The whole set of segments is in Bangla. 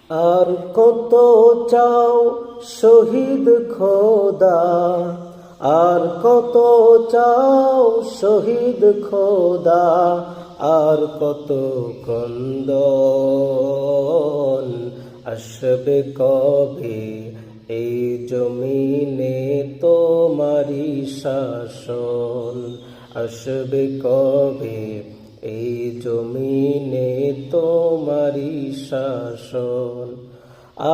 আর কত চাও শহীদ খোদা, আর কত চাও শহীদ খোদা, আর কত ক্রন্দন। আসবে কবে এই জমিনে তোমারি শাসন, আসবে কবে এই জমিনে তোমারি শাসন।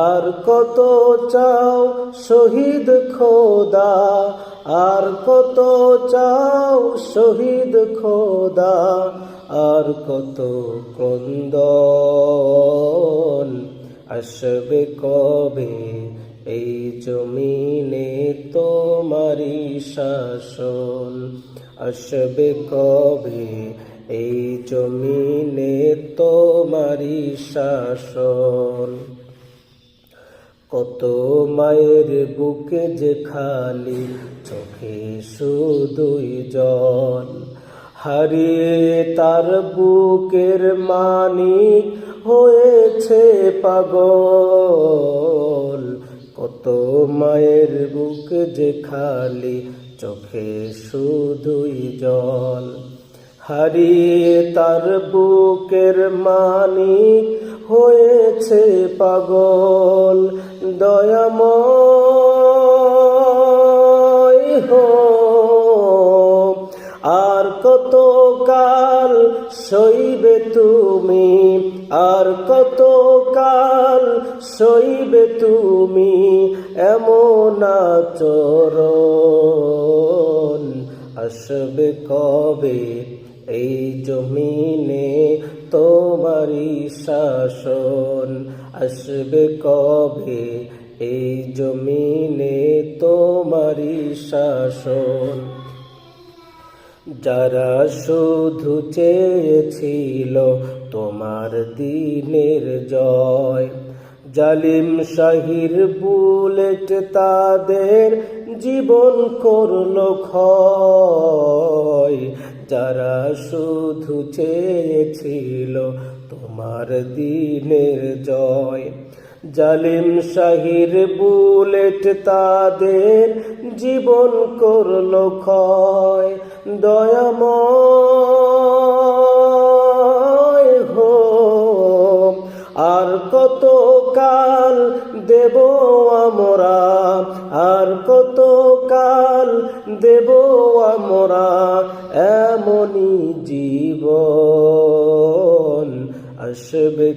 আর কত চাও শহীদ খোদা, আর কত চাও শহীদ খোদা, আর কত ক্রন্দন। আসবে কবে এই জমিনে তোমারি শাসন, আসবে কবে এই জমিনে তোমারি শাসন। কত মায়ের বুকে যে খালি, চোখে শুধুই জল, হারিয়ে তার বুকের মানিক হয়েছে পাগল। কত মায়ের বুক যে খালি, চোখে শুধুই জল, হারিয়ে তার বুকের মানিক হয়েছে পাগল। দয়াময় হো, আর কত কাল সইবে তুমি, আর কত কাল সইবে তুমি এমন আচরণ। আসবে কবে এই জমিনে তোমারি শাসন, আসবে কবে এই জমিনে তোমারি শাসন। যারা শুধু চেয়েছিল তোমার দিনের জয়, জালিম শাহির বুলেট তাদের জীবন করলো ক্ষয়। যারা শুধু চেয়েছিল তোমার দিনের জয়, জালিম শাহির বুলেট তাদের জীবন করলো ক্ষয়। দয়াময় হো, আর কত কাল দেব আমরা, আর কত কাল দেব আমরা এমনি জীবন। আসবে